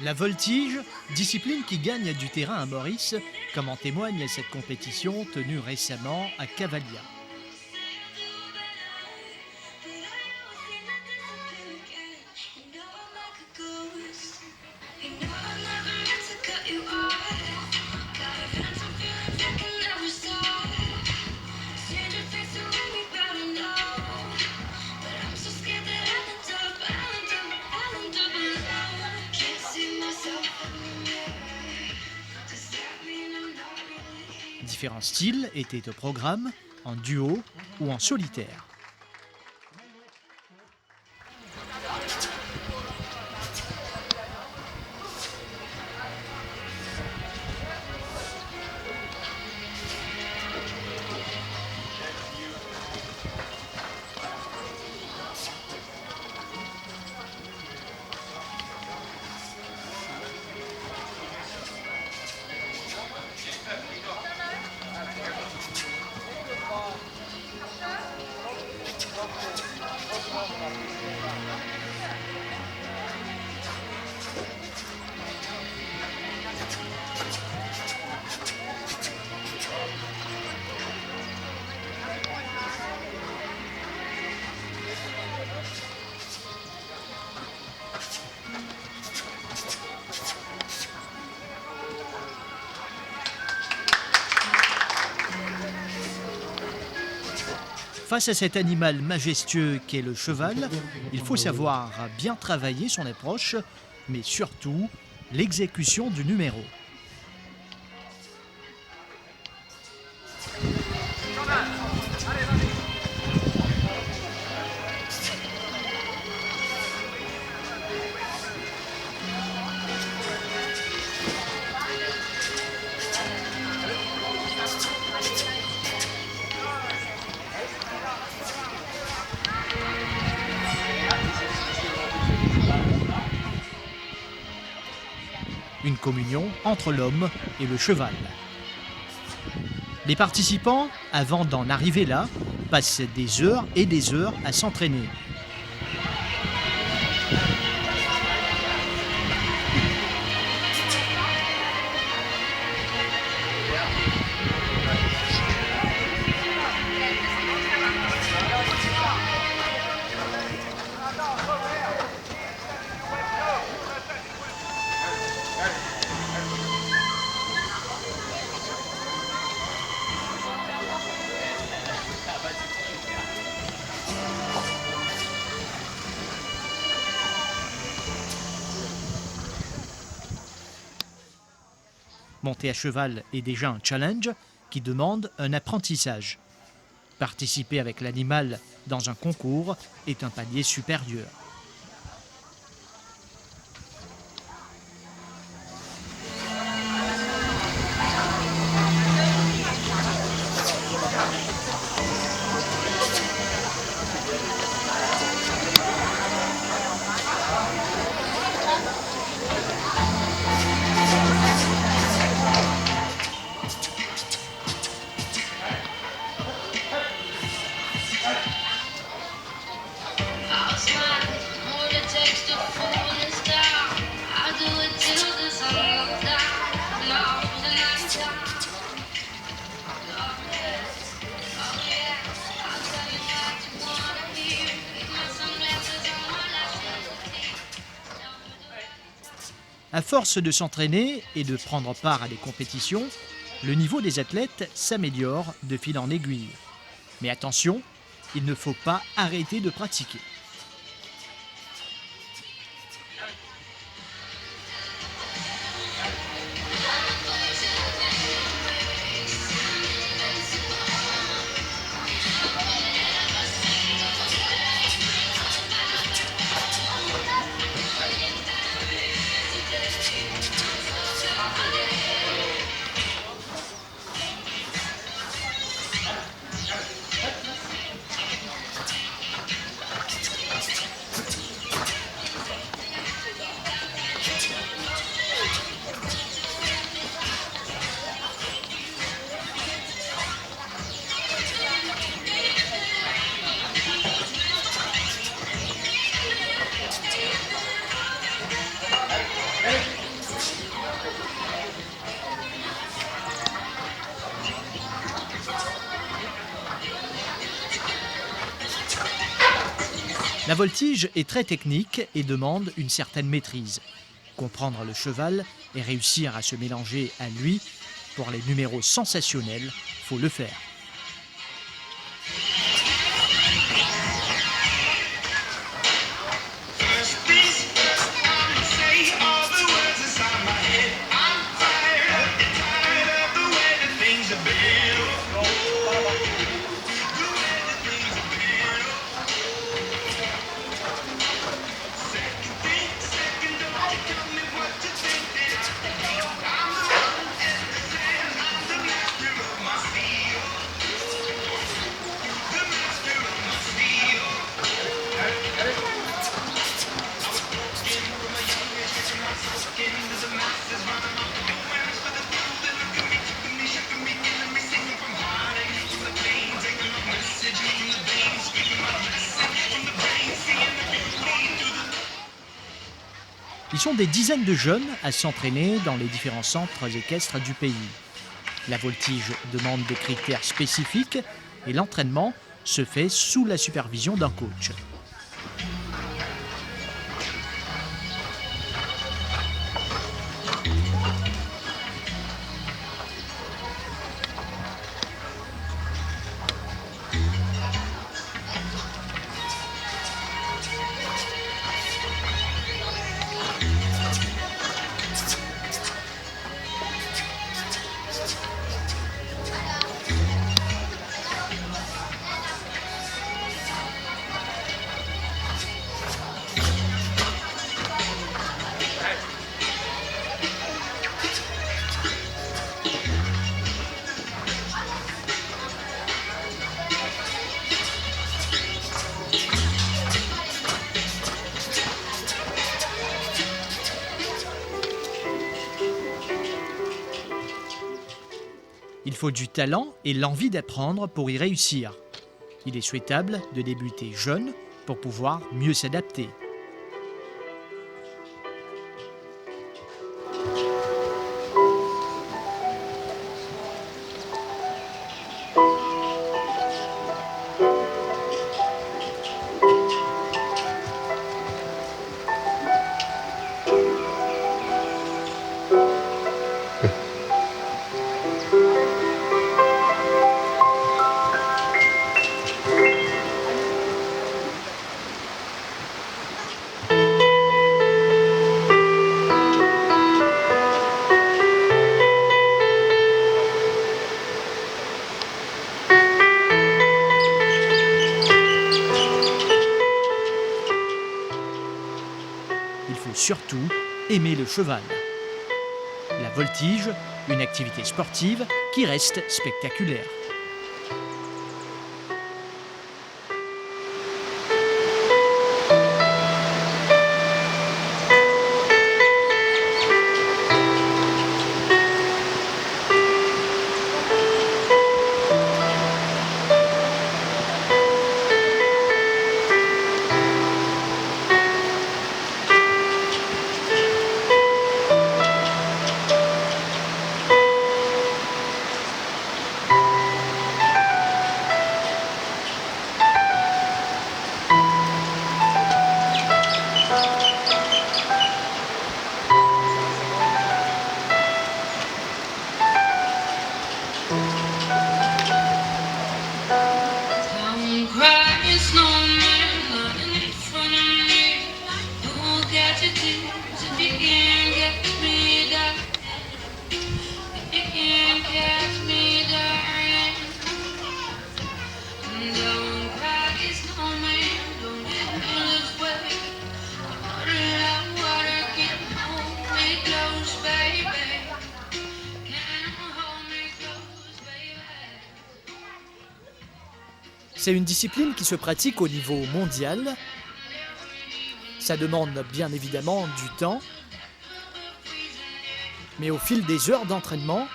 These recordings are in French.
La voltige, discipline qui gagne du terrain à Maurice, comme en témoigne cette compétition tenue récemment à Cavalia. Différents styles étaient au programme, en duo ou en solitaire. Face à cet animal majestueux qu'est le cheval, il faut savoir bien travailler son approche, mais surtout l'exécution du numéro. Une communion entre l'homme et le cheval. Les participants, avant d'en arriver là, passent des heures et des heures à s'entraîner. Monter à cheval est déjà un challenge qui demande un apprentissage. Participer avec l'animal dans un concours est un palier supérieur. À force de s'entraîner et de prendre part à des compétitions, le niveau des athlètes s'améliore de fil en aiguille. Mais attention, il ne faut pas arrêter de pratiquer. La voltige est très technique et demande une certaine maîtrise. Comprendre le cheval et réussir à se mélanger à lui, pour les numéros sensationnels, faut le faire. Ils sont des dizaines de jeunes à s'entraîner dans les différents centres équestres du pays. La voltige demande des critères spécifiques et l'entraînement se fait sous la supervision d'un coach. Il faut du talent et l'envie d'apprendre pour y réussir. Il est souhaitable de débuter jeune pour pouvoir mieux s'adapter. Il faut surtout aimer le cheval. La voltige, une activité sportive qui reste spectaculaire. C'est une discipline qui se pratique au niveau mondial. Ça demande bien évidemment du temps, mais au fil des heures d'entraînement,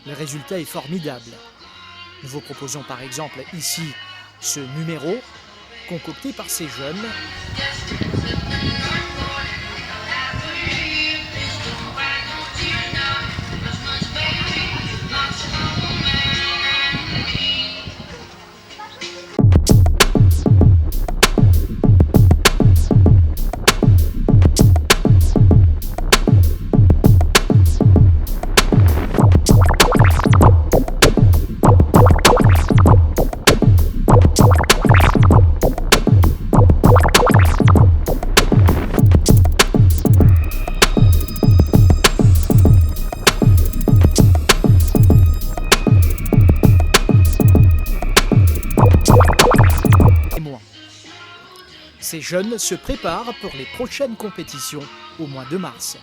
le résultat est formidable. Nous vous proposons par exemple ici ce numéro concocté par ces jeunes. Ces jeunes se préparent pour les prochaines compétitions au mois de mars.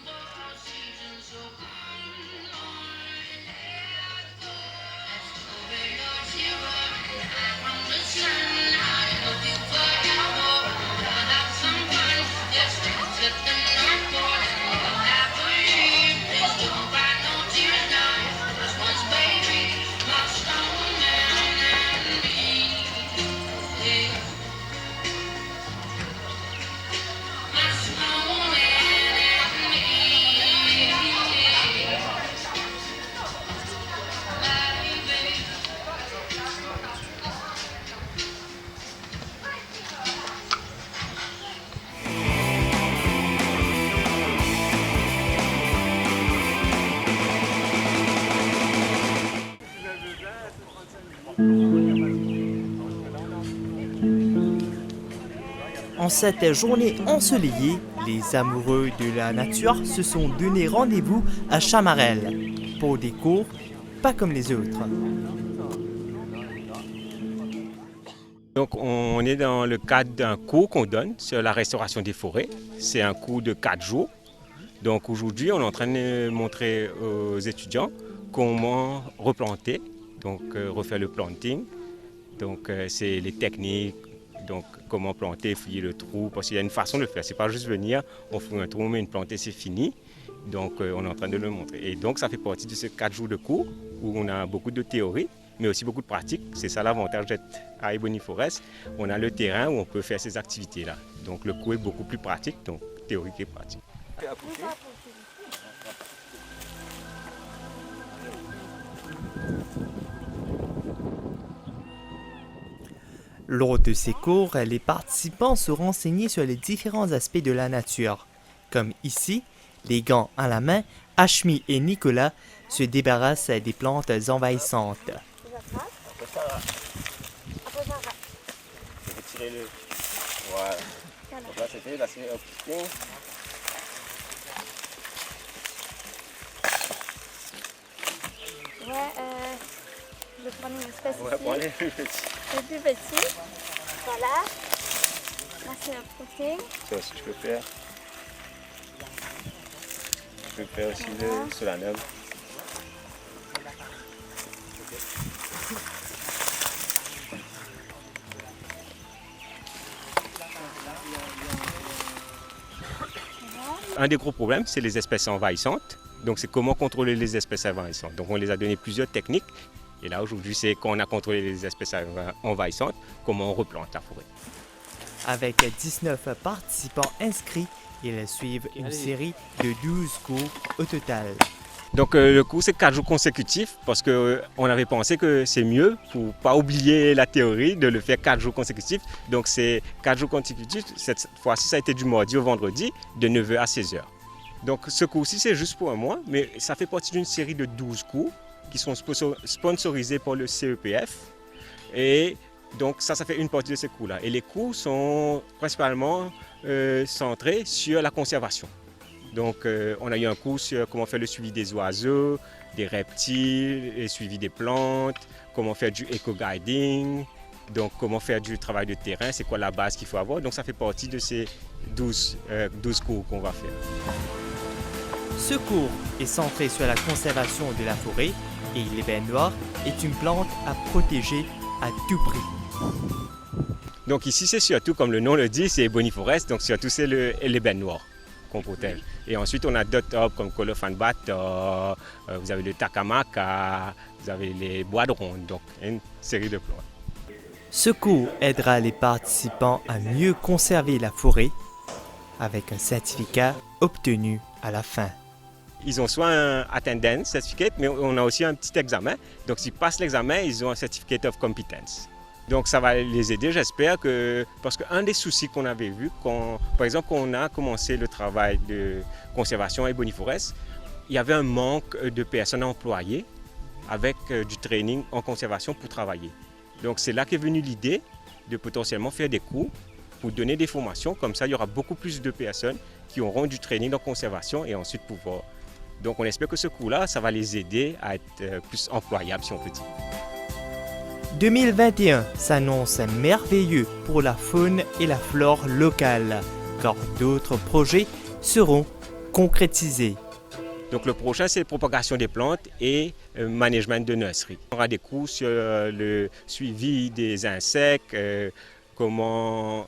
En cette journée ensoleillée, les amoureux de la nature se sont donné rendez-vous à Chamarel pour des cours pas comme les autres. Donc on est dans le cadre d'un cours qu'on donne sur la restauration des forêts. C'est un cours de 4 jours. Donc aujourd'hui, on est en train de montrer aux étudiants comment replanter, donc refaire le planting. Donc c'est les techniques, donc comment planter, fouiller le trou, parce qu'il y a une façon de le faire. C'est pas juste venir, on fouille un trou, on met une plantée, c'est fini. Donc on est en train de le montrer. Et donc ça fait partie de ces 4 jours de cours où on a beaucoup de théorie, mais aussi beaucoup de pratique. C'est ça l'avantage d'être à Ebony-Forest. On a le terrain où on peut faire ces activités-là. Donc le cours est beaucoup plus pratique, donc théorique et pratique. Lors de ces cours, les participants se renseignaient sur les différents aspects de la nature. Comme ici, les gants à la main, Ashmi et Nicolas se débarrassent des plantes envahissantes. Voilà. Donc là, c'était là, c'est je vais prendre une espèce ouais, pour aller plus petit. le plus petit. Voilà. Là, c'est un footing. Ça aussi, je peux faire. Je peux faire aussi le solanum. Un des gros problèmes, c'est les espèces envahissantes. Donc, c'est comment contrôler les espèces envahissantes. Donc, on les a donné plusieurs techniques. Et là, aujourd'hui, c'est quand on a contrôlé les espèces envahissantes, comment on replante la forêt. Avec 19 participants inscrits, ils suivent une série de 12 cours au total. Donc le cours c'est 4 jours consécutifs parce qu'on avait pensé que c'est mieux pour ne pas oublier la théorie de le faire 4 jours consécutifs. Donc c'est 4 jours consécutifs, cette fois-ci ça a été du mardi au vendredi de 9h à 16h. Donc ce cours-ci c'est juste pour un mois, mais ça fait partie d'une série de 12 cours qui sont sponsorisés par le CEPF. Et donc ça fait une partie de ces cours-là. Et les cours sont principalement centrés sur la conservation. Donc on a eu un cours sur comment faire le suivi des oiseaux, des reptiles, le suivi des plantes, comment faire du éco-guiding, donc comment faire du travail de terrain, c'est quoi la base qu'il faut avoir. Donc ça fait partie de ces 12 cours qu'on va faire. Ce cours est centré sur la conservation de la forêt et l'ébène noir est une plante à protéger à tout prix. Donc ici c'est surtout, comme le nom le dit, c'est Ebony-Forest, donc surtout c'est l'ébène noir qu'on protège. Et ensuite on a d'autres arbres comme Colophane-Bator, vous avez le Takamaka, vous avez les bois de ronde, donc une série de plantes. Ce cours aidera les participants à mieux conserver la forêt avec un certificat obtenu à la fin. Ils ont soit un attendance certificate, mais on a aussi un petit examen. Donc s'ils passent l'examen, ils ont un certificate of competence. Donc ça va les aider, j'espère, parce qu'un des soucis qu'on avait vu, par exemple quand on a commencé le travail de conservation à Ebony-Forest, il y avait un manque de personnes employées avec du training en conservation pour travailler. Donc c'est là qu'est venue l'idée de potentiellement faire des cours pour donner des formations. Comme ça, il y aura beaucoup plus de personnes qui auront du training en conservation et ensuite pouvoir. Donc on espère que ce cours-là, ça va les aider à être plus employables, si on peut dire. 2021 s'annonce merveilleux pour la faune et la flore locale, car d'autres projets seront concrétisés. Donc le prochain, c'est la propagation des plantes et management de nurserie. On aura des cours sur le suivi des insectes, comment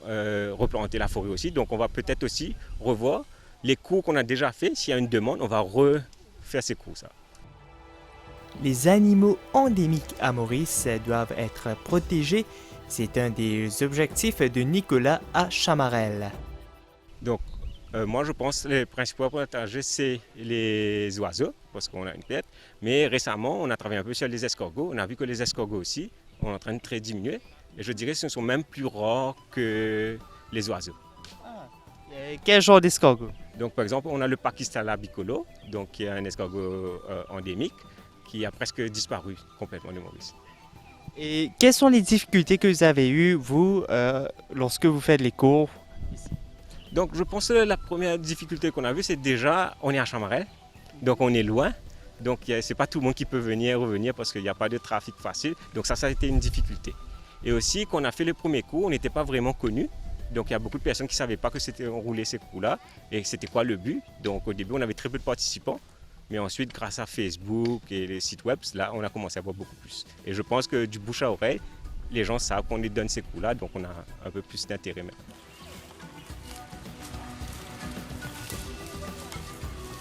replanter la forêt aussi. Donc on va peut-être aussi revoir les cours qu'on a déjà fait. S'il y a une demande, on va refaire ces cours. Ça. Les animaux endémiques à Maurice doivent être protégés. C'est un des objectifs de Nicolas à Chamarel. Donc moi je pense que les principaux à protéger, c'est les oiseaux, parce qu'on a une tête. Mais récemment, on a travaillé un peu sur les escargots. On a vu que les escargots aussi sont en train de très diminuer. Et je dirais que ce sont même plus rares que les oiseaux. Quel genre d'escargot? Donc par exemple, on a le Pakistala bicolore, donc qui est un escargot endémique, qui a presque disparu complètement de Maurice. Et quelles sont les difficultés que vous avez eues, vous, lorsque vous faites les cours ici? Donc je pense que la première difficulté qu'on a vue, c'est déjà, on est à Chamarel, donc on est loin. Donc ce n'est pas tout le monde qui peut venir et revenir parce qu'il n'y a pas de trafic facile. Donc ça a été une difficulté. Et aussi, quand on a fait le premier cours, on n'était pas vraiment connus. Donc il y a beaucoup de personnes qui ne savaient pas que c'était rouler ces cours-là et c'était quoi le but. Donc au début, on avait très peu de participants. Mais ensuite, grâce à Facebook et les sites web, là, on a commencé à voir beaucoup plus. Et je pense que du bouche à oreille, les gens savent qu'on les donne ces cours-là, donc on a un peu plus d'intérêt maintenant.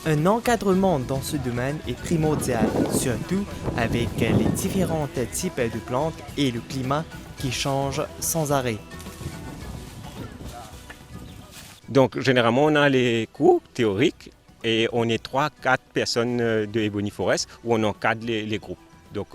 Un encadrement dans ce domaine est primordial, surtout avec les différents types de plantes et le climat qui change sans arrêt. Donc généralement, on a les cours théoriques et on est 3-4 personnes de Ebony Forest où on encadre les groupes. Donc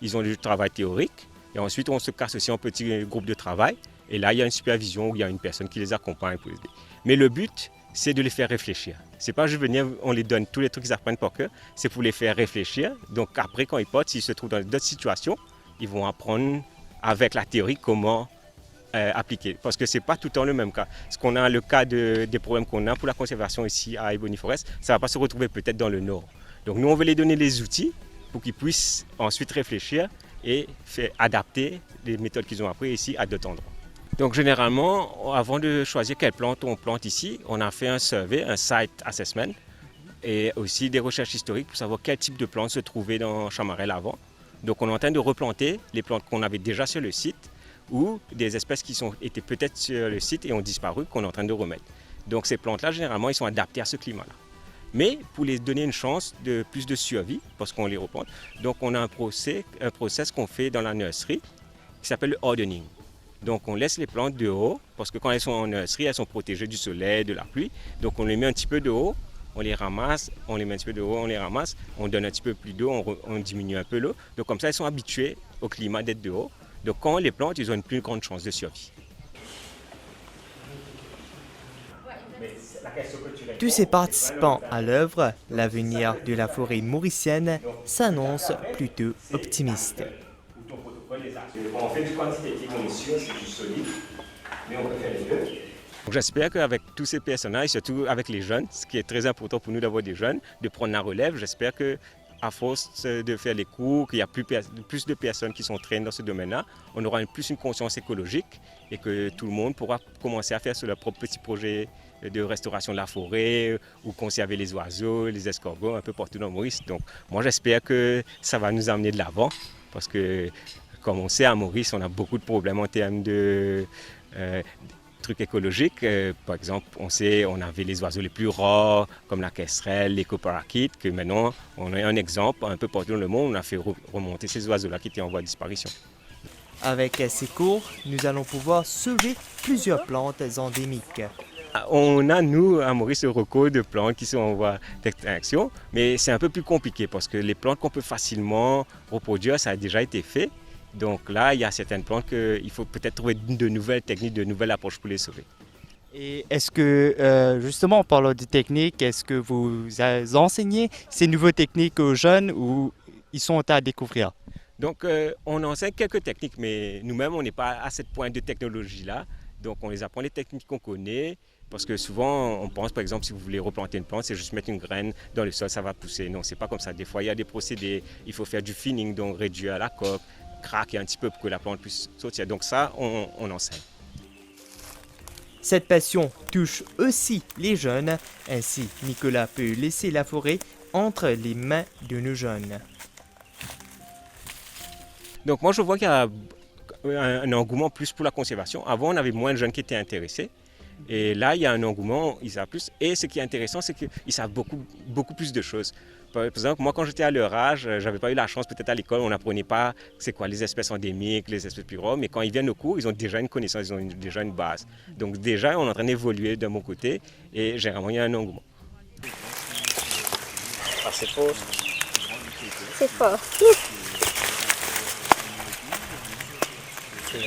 ils ont du travail théorique et ensuite on se casse aussi en petits groupes de travail. Et là, il y a une supervision où il y a une personne qui les accompagne pour les aider. Mais le but, c'est de les faire réfléchir. C'est pas juste venir, on les donne tous les trucs qu'ils apprennent par cœur, c'est pour les faire réfléchir. Donc après, quand ils partent, s'ils se trouvent dans d'autres situations, ils vont apprendre avec la théorie comment appliquer. Parce que ce n'est pas tout le temps le même cas. Ce qu'on a, le cas des problèmes qu'on a pour la conservation ici à Ebony Forest, ça ne va pas se retrouver peut-être dans le nord. Donc nous, on veut les donner les outils pour qu'ils puissent ensuite réfléchir et faire adapter les méthodes qu'ils ont apprises ici à d'autres endroits. Donc généralement, avant de choisir quelle plante on plante ici, on a fait un survey, un site assessment et aussi des recherches historiques pour savoir quel type de plantes se trouvait dans Chamarel avant. Donc on est en train de replanter les plantes qu'on avait déjà sur le site ou des espèces qui étaient peut-être sur le site et ont disparu qu'on est en train de remettre. Donc ces plantes-là, généralement, ils sont adaptées à ce climat-là. Mais pour les donner une chance de plus de survie, parce qu'on les replante, donc on a un process qu'on fait dans la nurserie qui s'appelle le hardening. Donc on laisse les plantes dehors, parce que quand elles sont en nurserie, elles sont protégées du soleil, de la pluie. Donc on les met un petit peu dehors, on les ramasse, on les met un petit peu dehors, on les ramasse, on donne un petit peu plus d'eau, on diminue un peu l'eau. Donc comme ça, elles sont habituées au climat d'être dehors. Donc quand on les plante, ils ont une plus grande chance de survie. Tous ces participants à l'œuvre, l'avenir de la forêt mauricienne s'annonce plutôt optimiste. On fait du quantitatif, on est sûr, c'est du solide, mais on peut faire les deux. J'espère qu'avec tous ces personnages, surtout avec les jeunes, ce qui est très important pour nous d'avoir des jeunes, de prendre la relève, j'espère qu'à force de faire les cours, qu'il y a plus de personnes qui sont traînées dans ce domaine-là, on aura plus une conscience écologique et que tout le monde pourra commencer à faire sur leur propre petit projet de restauration de la forêt ou conserver les oiseaux, les escargots un peu partout dans Maurice. Donc moi j'espère que ça va nous amener de l'avant parce que comme on sait à Maurice, on a beaucoup de problèmes en termes de trucs écologiques. Par exemple, on avait les oiseaux les plus rares comme la quesserelle, les coparachites, que maintenant on a un exemple un peu partout dans le monde, on a fait remonter ces oiseaux-là qui étaient en voie de disparition. Avec ces cours, nous allons pouvoir sauver plusieurs plantes endémiques. On a, nous, à Maurice, le record de plantes qui sont en voie d'extinction, mais c'est un peu plus compliqué parce que les plantes qu'on peut facilement reproduire, ça a déjà été fait. Donc là, il y a certaines plantes qu'il faut peut-être trouver de nouvelles techniques, de nouvelles approches pour les sauver. Et est-ce que, justement, en parlant de techniques, est-ce que vous enseignez ces nouvelles techniques aux jeunes ou ils sont à découvrir? Donc on enseigne quelques techniques, mais nous-mêmes, on n'est pas à cette pointe de technologie-là. Donc on les apprend les techniques qu'on connaît. Parce que souvent, on pense, par exemple, si vous voulez replanter une plante, c'est juste mettre une graine dans le sol, ça va pousser. Non, c'est pas comme ça. Des fois, il y a des procédés. Il faut faire du thinning, donc réduire la coque, craquer un petit peu pour que la plante puisse sortir. Donc ça, on enseigne. Cette passion touche aussi les jeunes, ainsi Nicolas peut laisser la forêt entre les mains de nos jeunes. Donc moi je vois qu'il y a un engouement plus pour la conservation. Avant on avait moins de jeunes qui étaient intéressés. Et là il y a un engouement, ils savent plus. Et ce qui est intéressant c'est qu'ils savent beaucoup plus de choses. Par exemple, moi quand j'étais à leur âge, j'avais pas eu la chance, peut-être à l'école, on n'apprenait pas c'est quoi les espèces endémiques, les espèces plus rares, mais quand ils viennent au cours, ils ont déjà une connaissance, ils ont déjà une base. Donc déjà on est en train d'évoluer de mon côté et généralement il y a un engouement. Ah, c'est fort. C'est fort. C'est